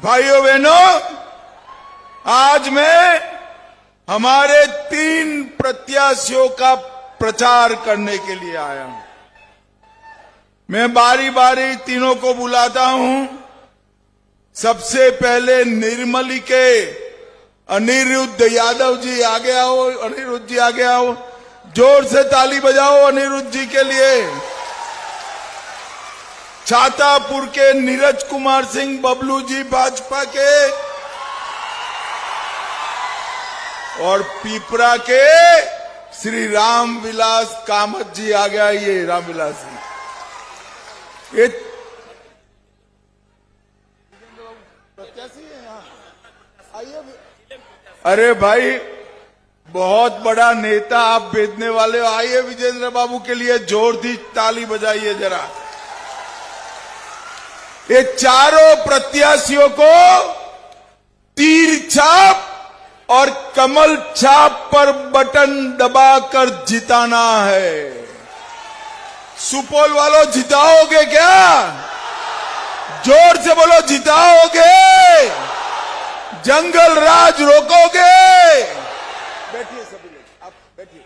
भाइयों बहनों, आज मैं हमारे 3 प्रत्याशियों का प्रचार करने के लिए आया हूं। मैं बारी बारी तीनों को बुलाता हूं। सबसे पहले निर्मली के अनिरुद्ध यादव जी आगे आओ। अनिरुद्ध जी आगे आओ, जोर से ताली बजाओ अनिरुद्ध जी के लिए। छातापुर के नीरज कुमार सिंह बबलू जी भाजपा के, और पीपरा के श्री रामविलास कामत जी आ गया। ये रामविलास जी ये प्रत्याशी है यहाँ, आइए। अरे भाई, बहुत बड़ा नेता आप भेजने वाले हो। आइए विजेंद्र बाबू के लिए जोर दी ताली बजाइए जरा। ये चारों प्रत्याशियों को तीर छाप और कमल छाप पर बटन दबाकर जिताना है। सुपौल वालों, जिताओगे क्या? जोर से बोलो, जिताओगे? जंगल राज रोकोगे? बैठिए सभी लोग, आप बैठिए।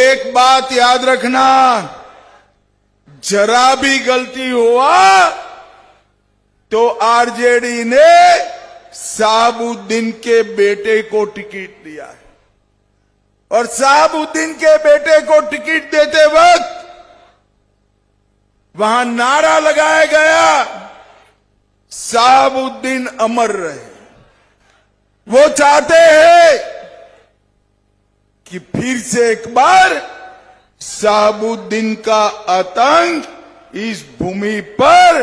एक बात याद रखना, जरा भी गलती हुआ तो आरजेडी ने साहबुद्दीन के बेटे को टिकट दिया है, और साहबुद्दीन के बेटे को टिकट देते वक्त वहां नारा लगाया गया, साहबुद्दीन अमर रहे। वो चाहते हैं कि फिर से एक बार साहबुद्दीन का आतंक इस भूमि पर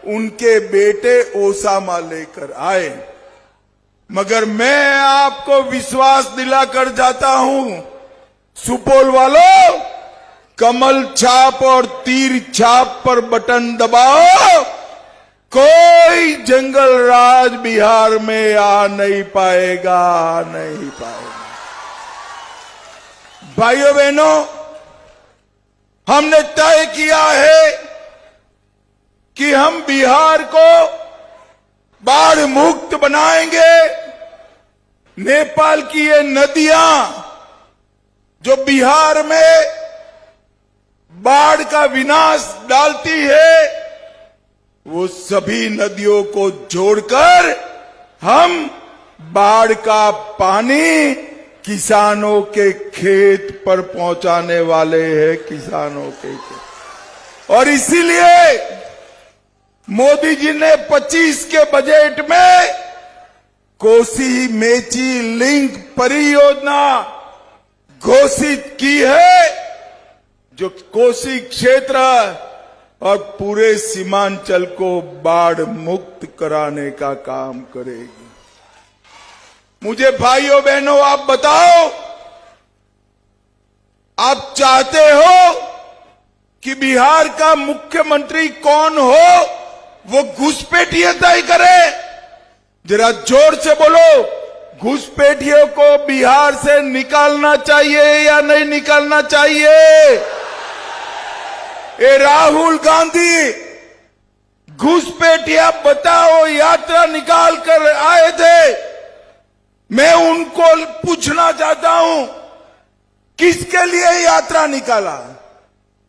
उनके बेटे ओसामा लेकर आए। मगर मैं आपको विश्वास दिलाकर जाता हूं, सुपौल वालों, कमल छाप और तीर छाप पर बटन दबाओ, कोई जंगल राज बिहार में आ नहीं पाएगा, नहीं पाएगा। भाइयों बहनों, हमने तय किया है कि हम बिहार को बाढ़ मुक्त बनाएंगे। नेपाल की ये नदियां जो बिहार में बाढ़ का विनाश डालती है, वो सभी नदियों को जोड़कर हम बाढ़ का पानी किसानों के खेत पर पहुंचाने वाले हैं, किसानों के खेत। और इसीलिए मोदी जी ने 25 के बजट में कोसी मेची लिंक परियोजना घोषित की है, जो कोसी क्षेत्र और पूरे सीमांचल को बाढ़ मुक्त कराने का काम करेगी। मुझे भाइयों बहनों, आप बताओ, आप चाहते हो कि बिहार का मुख्यमंत्री कौन हो, वो घुसपैठिए तय करे? जरा जोर से बोलो, घुसपैठियों को बिहार से निकालना चाहिए या नहीं निकालना चाहिए? ए राहुल गांधी, घुसपैठिया बताओ, यात्रा निकाल कर आए थे। मैं उनको पूछना चाहता हूं, किसके लिए यात्रा निकाला?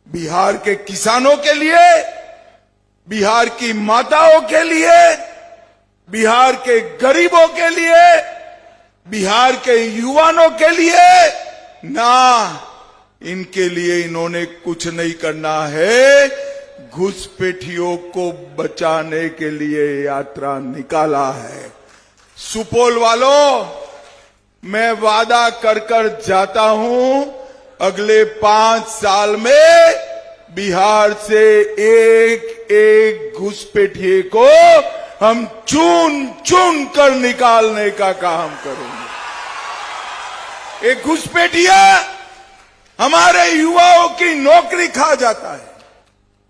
बिहार के किसानों के लिए, बिहार की माताओं के लिए, बिहार के गरीबों के लिए, बिहार के युवाओं के लिए? ना, इनके लिए इन्होंने कुछ नहीं करना है। घुसपैठियों को बचाने के लिए यात्रा निकाला है। सुपौल वालों, मैं वादा कर जाता हूं, अगले 5 साल में बिहार से एक एक घुसपैठिए को हम चुन चुन कर निकालने का काम करेंगे। एक घुसपैठिया हमारे युवाओं की नौकरी खा जाता है,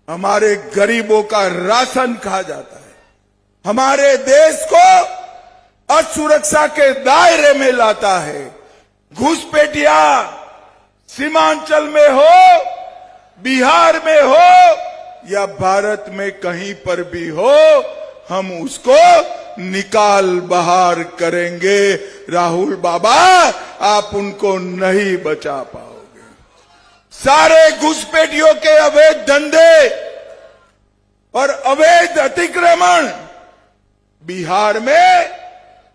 हमारे गरीबों का राशन खा जाता है, हमारे देश को असुरक्षा के दायरे में लाता है। घुसपैठिया सीमांचल में हो, बिहार में हो या भारत में कहीं पर भी हो, हम उसको निकाल बाहर करेंगे। राहुल बाबा, आप उनको नहीं बचा पाओगे। सारे घुसपैठियों के अवैध धंधे और अवैध अतिक्रमण बिहार में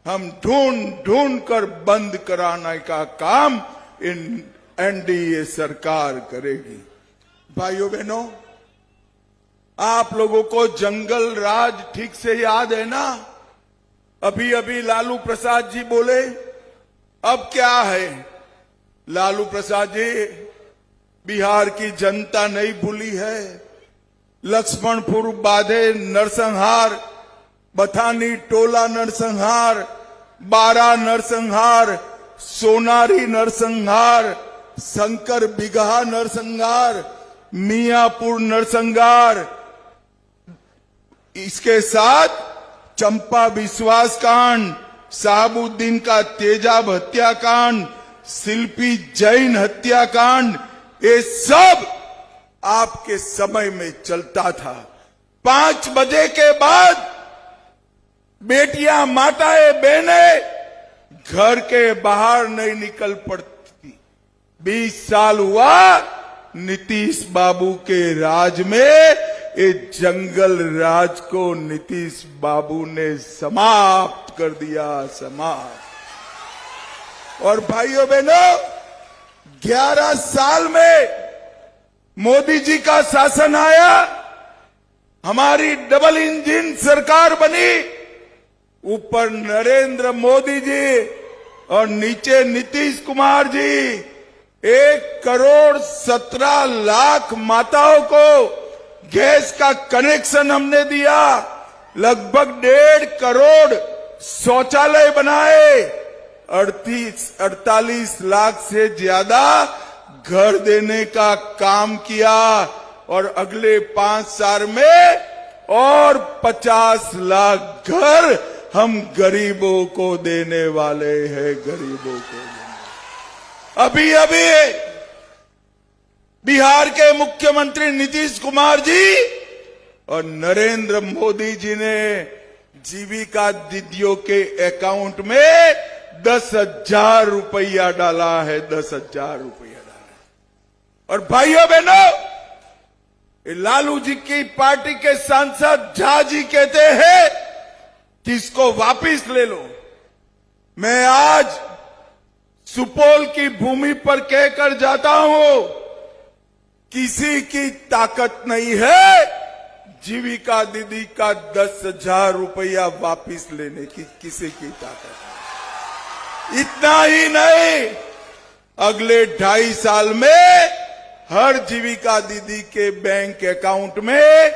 हम ढूंढ ढूंढ कर बंद कराने का काम इन एनडीए सरकार करेगी। भाइयों बहनों, आप लोगों को जंगल राज ठीक से याद है ना? अभी अभी लालू प्रसाद जी बोले, अब क्या है? लालू प्रसाद जी, बिहार की जनता नहीं भूली है। लक्ष्मणपुर बाधे नरसंहार, बथानी टोला नरसंहार, बारा नरसंहार, सोनारी नरसंहार, शंकर बिगहा नरसंहार, मियापुर नरसंहार, इसके साथ चंपा विश्वास कांड, साहबुद्दीन का तेजाब हत्याकांड, शिल्पी जैन हत्याकांड, ये सब आपके समय में चलता था। 5 बजे के बाद बेटियां, माताएं, बहनें घर के बाहर नहीं निकल पड़ती। 20 साल हुआ नीतीश बाबू के राज में, ये जंगल राज को नीतीश बाबू ने समाप्त कर दिया, समाप्त। और भाइयों बहनों, 11 साल में मोदी जी का शासन आया, हमारी डबल इंजन सरकार बनी। ऊपर नरेंद्र मोदी जी और नीचे नीतीश कुमार जी। 1,17,00,000 माताओं को गैस का कनेक्शन हमने दिया। लगभग 1.5 करोड़ शौचालय बनाए। 48 लाख से ज्यादा घर देने का काम किया। और अगले 5 साल में और 50 लाख घर हम गरीबों को देने वाले हैं, गरीबों को। अभी अभी बिहार के मुख्यमंत्री नीतीश कुमार जी और नरेंद्र मोदी जी ने जीविका दीदियों के अकाउंट में 10,000 रुपया डाला है, 10,000 रुपया डाला है। और भाइयों बहनों, लालू जी की पार्टी के सांसद झा जी कहते हैं कि इसको वापिस ले लो। मैं आज सुपौल की भूमि पर कहकर जाता हूं, किसी की ताकत नहीं है जीविका दीदी का 10,000 रुपया वापिस लेने की, किसी की ताकत नहीं। इतना ही नहीं, अगले 2.5 साल में हर जीविका दीदी के बैंक अकाउंट में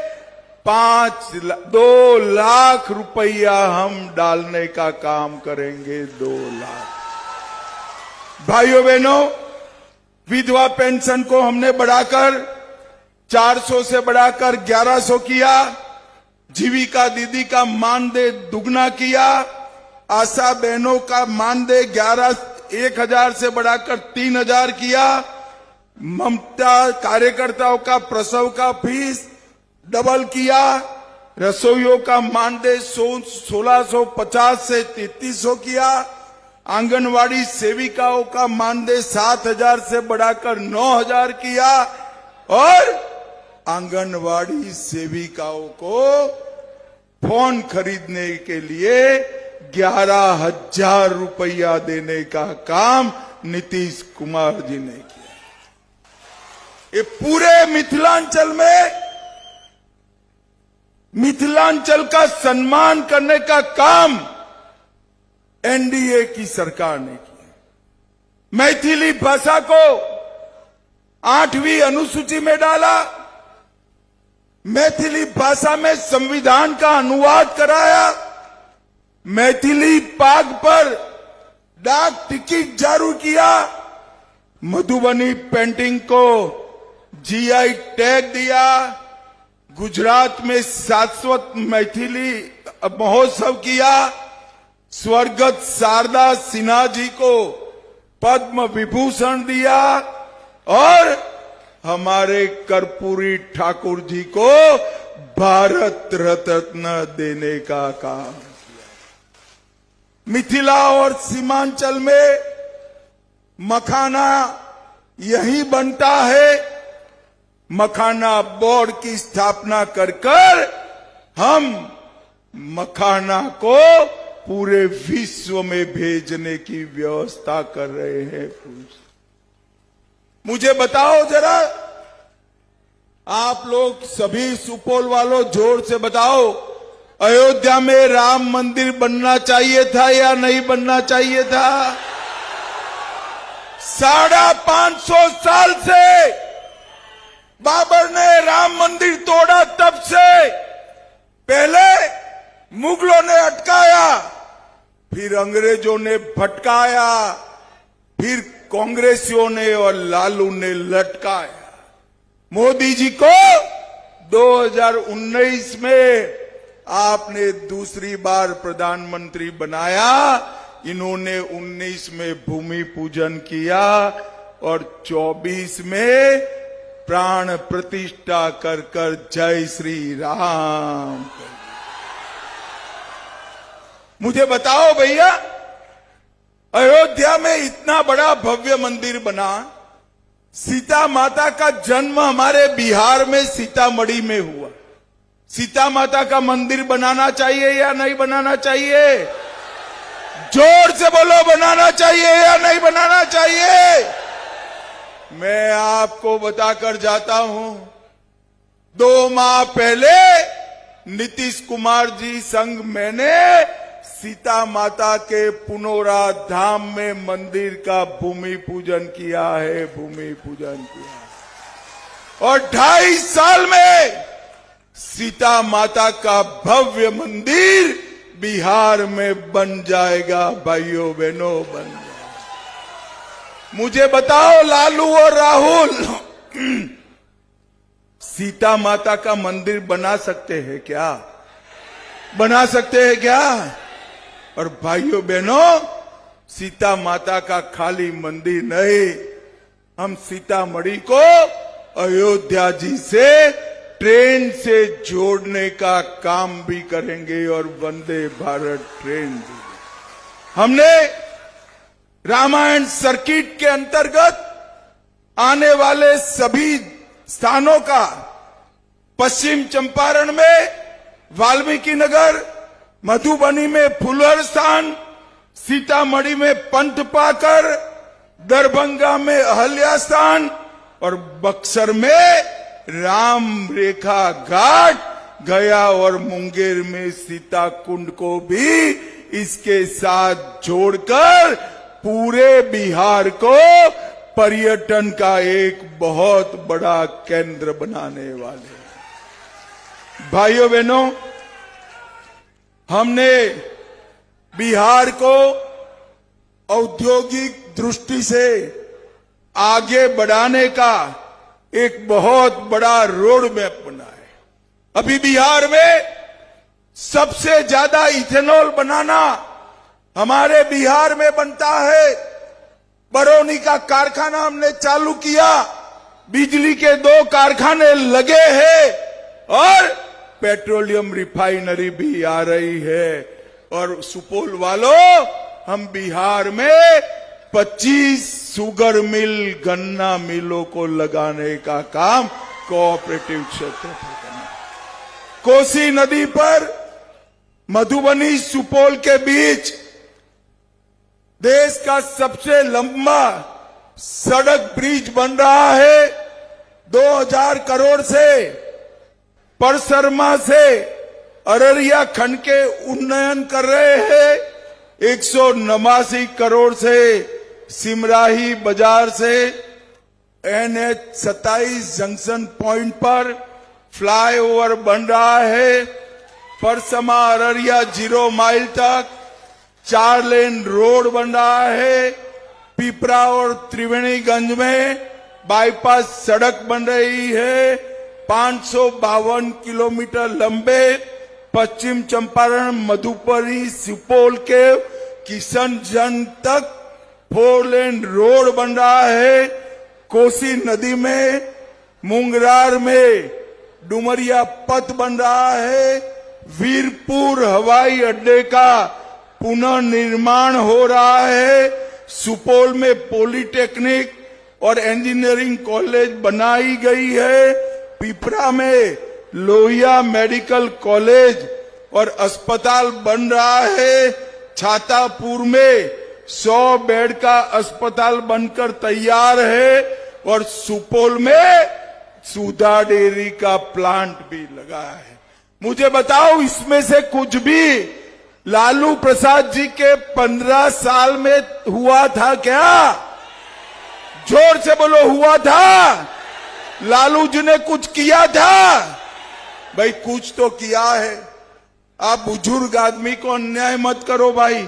2 लाख रुपया हम डालने का काम करेंगे। 2 लाख। भाइयों बहनों, विधवा पेंशन को हमने बढ़ाकर 400 से बढ़ाकर 1100 किया। जीविका दीदी का मानदेय दुगना किया। आशा बहनों का मानदेय 1,000 से बढ़ाकर 3,000 किया। ममता कार्यकर्ताओं का प्रसव का फीस डबल किया। रसोइयों का मानदेय 1650 से 3300 किया। आंगनवाड़ी सेविकाओं का मानदेय 7,000 से बढ़ाकर 9,000 किया। और आंगनवाड़ी सेविकाओं को फोन खरीदने के लिए 11,000 रुपया देने का काम नीतीश कुमार जी ने किया। ये पूरे मिथिलांचल का सम्मान करने का काम एनडीए की सरकार ने किया। मैथिली भाषा को 8वीं अनुसूची में डाला। मैथिली भाषा में संविधान का अनुवाद कराया। मैथिली पाग पर डाक टिकट जारी किया। मधुबनी पेंटिंग को जीआई टैग दिया। गुजरात में शाश्वत मैथिली महोत्सव किया। स्वर्गत शारदा सिन्हा जी को पद्म विभूषण दिया। और हमारे कर्पूरी ठाकुर जी को भारत रत्न देने का काम किया। मिथिला और सीमांचल में मखाना यही बनता है। मखाना बोर्ड की स्थापना कर हम मखाना को पूरे विश्व में भेजने की व्यवस्था कर रहे हैं। मुझे बताओ जरा, आप लोग सभी सुपौल वालों जोर से बताओ, अयोध्या में राम मंदिर बनना चाहिए था या नहीं बनना चाहिए था? 550 साल से बाबर ने राम मंदिर तोड़ा। तब से पहले मुगलों ने अटकाया, फिर अंग्रेजों ने भटकाया, फिर कांग्रेसियों ने और लालू ने लटकाया। मोदी जी को 2019 में आपने दूसरी बार प्रधानमंत्री बनाया। इन्होंने 19 में भूमि पूजन किया और 24 में प्राण प्रतिष्ठा कर जय श्री राम। मुझे बताओ भैया, अयोध्या में इतना बड़ा भव्य मंदिर बना। सीता माता का जन्म हमारे बिहार में सीतामढ़ी में हुआ। सीता माता का मंदिर बनाना चाहिए या नहीं बनाना चाहिए? जोर से बोलो, बनाना चाहिए या नहीं बनाना चाहिए? मैं आपको बताकर जाता हूं, 2 माह पहले नीतीश कुमार जी संग मैंने सीता माता के पुनौरा धाम में मंदिर का भूमि पूजन किया है। भूमि पूजन किया और 2.5 साल में सीता माता का भव्य मंदिर बिहार में बन जाएगा। भाइयों बहनों, बन जाएगा। मुझे बताओ लालू और राहुल, सीता माता का मंदिर बना सकते हैं क्या? बना सकते हैं क्या? और भाइयों बहनों, सीता माता का खाली मंदिर नहीं, हम सीतामढ़ी को अयोध्या जी से ट्रेन से जोड़ने का काम भी करेंगे और वंदे भारत ट्रेन भी। हमने रामायण सर्किट के अंतर्गत आने वाले सभी स्थानों का पश्चिम चंपारण में वाल्मीकि नगर, मधुबनी में फुलर स्थान, सीतामढ़ी में पंत पाकर, दरभंगा में अहल्या स्थान और बक्सर में राम रेखा घाट, गया और मुंगेर में सीता कुंड को भी इसके साथ जोड़कर पूरे बिहार को पर्यटन का एक बहुत बड़ा केंद्र बनाने वाले। भाइयों बहनों, हमने बिहार को औद्योगिक दृष्टि से आगे बढ़ाने का एक बहुत बड़ा रोड मैप बना है। अभी बिहार में सबसे ज्यादा इथेनॉल बनाना हमारे बिहार में बनता है। बरौनी का कारखाना हमने चालू किया, बिजली के 2 कारखाने लगे हैं और पेट्रोलियम रिफाइनरी भी आ रही है। और सुपौल वालों, हम बिहार में 25 शुगर मिल, गन्ना मिलों को लगाने का काम कोऑपरेटिव क्षेत्र पर करना। कोसी नदी पर मधुबनी सुपौल के बीच देश का सबसे लंबा सड़क ब्रिज बन रहा है। 2000 करोड़ से परसरमा से अररिया खंड के उन्नयन कर रहे हैं। 189 करोड़ से सिमराही बाजार से NH 27 जंक्शन पॉइंट पर फ्लाईओवर बन रहा है। परसमा अररिया 0 माइल तक 4 लेन रोड बन रहा है। पिपरा और त्रिवेणीगंज में बाईपास सड़क बन रही है। 552 किलोमीटर लंबे पश्चिम चंपारण, मधुबनी, सुपौल के किशनगंज तक 4 लेन रोड बन रहा है। कोसी नदी में मुंगरार में डुमरिया पथ बन रहा है, वीरपुर हवाई अड्डे का पुनर्निर्माण हो रहा है, सुपौल में पॉलिटेक्निक और इंजीनियरिंग कॉलेज बनाई गई है, पिपरा में लोहिया मेडिकल कॉलेज और अस्पताल बन रहा है, छातापुर में 100 बेड का अस्पताल बनकर तैयार है और सुपौल में सुधा डेयरी का प्लांट भी लगा है। मुझे बताओ, इसमें से कुछ भी लालू प्रसाद जी के 15 साल में हुआ था क्या? जोर से बोलो, हुआ था? लालू जी ने कुछ किया था? भाई कुछ तो किया है। आप बुजुर्ग आदमी को अन्याय मत करो भाई,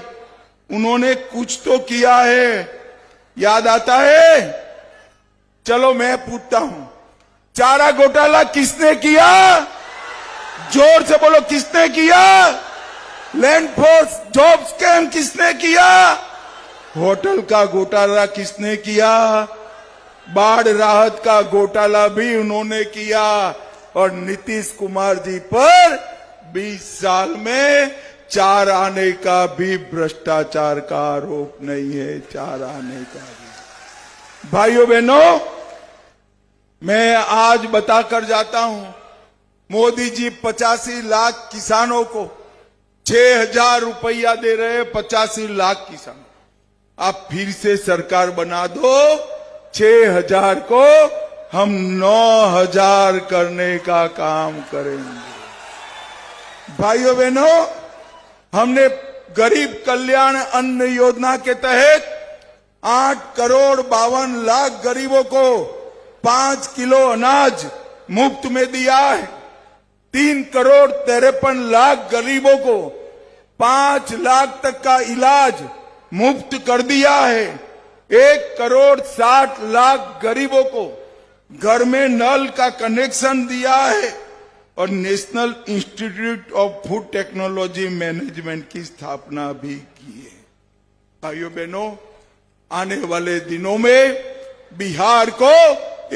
उन्होंने कुछ तो किया है। याद आता है? चलो मैं पूछता हूं, चारा घोटाला किसने किया? जोर से बोलो, किसने किया? लैंड फोर्स जॉब स्कैम किसने किया? होटल का घोटाला किसने किया? बाढ़ राहत का घोटाला भी उन्होंने किया। और नीतीश कुमार जी पर 20 साल में 4 आने का भी भ्रष्टाचार का आरोप नहीं है, 4 आने का भी। भाइयों बहनों, मैं आज बताकर जाता हूं, मोदी जी 85 लाख किसानों को 6,000 रुपया दे रहे हैं, 85 लाख किसान। आप फिर से सरकार बना दो, 6,000 को हम 9,000 करने का काम करेंगे। भाइयों बहनों, हमने गरीब कल्याण अन्न योजना के तहत 8 करोड़ 52 लाख गरीबों को 5 किलो अनाज मुफ्त में दिया है। 3 करोड़ 53 लाख गरीबों को 5 लाख तक का इलाज मुफ्त कर दिया है। 1 करोड़ 60 लाख गरीबों को घर में नल का कनेक्शन दिया है और national institute of food technology management की स्थापना भी की है। भाइयों बहनों, आने वाले दिनों में बिहार को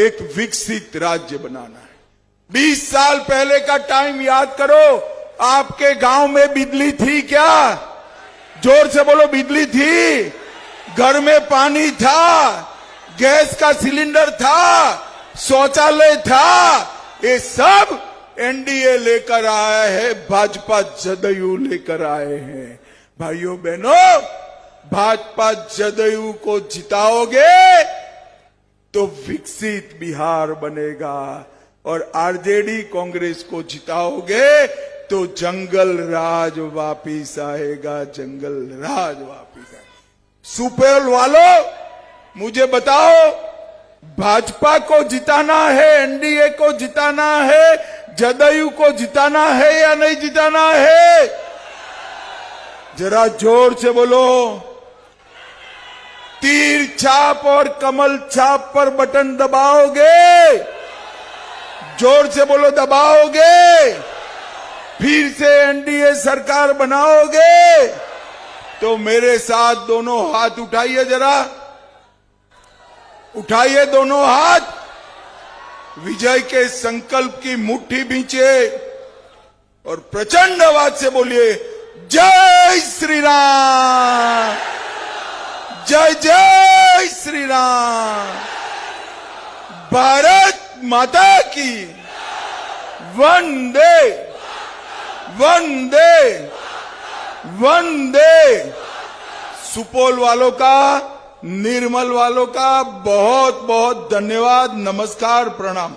एक विकसित राज्य बनाना है। 20 साल पहले का टाइम याद करो, आपके गांव में बिजली थी क्या? जोर से बोलो, बिजली थी? घर में पानी था? गैस का सिलेंडर था? शौचालय था? ये सब एनडीए लेकर आया है, भाजपा जदयू लेकर आए हैं। भाइयों बहनों, भाजपा जदयू को जिताओगे तो विकसित बिहार बनेगा और आरजेडी कांग्रेस को जिताओगे तो जंगल राज वापिस आएगा, जंगल राज वापिस आएगा। सुपौल वालों, मुझे बताओ, भाजपा को जिताना है, एनडीए को जिताना है, जदयू को जिताना है या नहीं जिताना है? जरा जोर से बोलो। तीर छाप और कमल छाप पर बटन दबाओगे? जोर से बोलो, दबाओगे? फिर से एनडीए सरकार बनाओगे? तो मेरे साथ दोनों हाथ उठाइए, जरा उठाइए दोनों हाथ, विजय के संकल्प की मुट्ठी भींचे और प्रचंड आवाज से बोलिए, जय श्री राम, जय जय श्री राम, भारत माता की, वंदे वंदे वंदे। सुपौल वालों का, निर्मल वालों का बहुत बहुत धन्यवाद, नमस्कार, प्रणाम।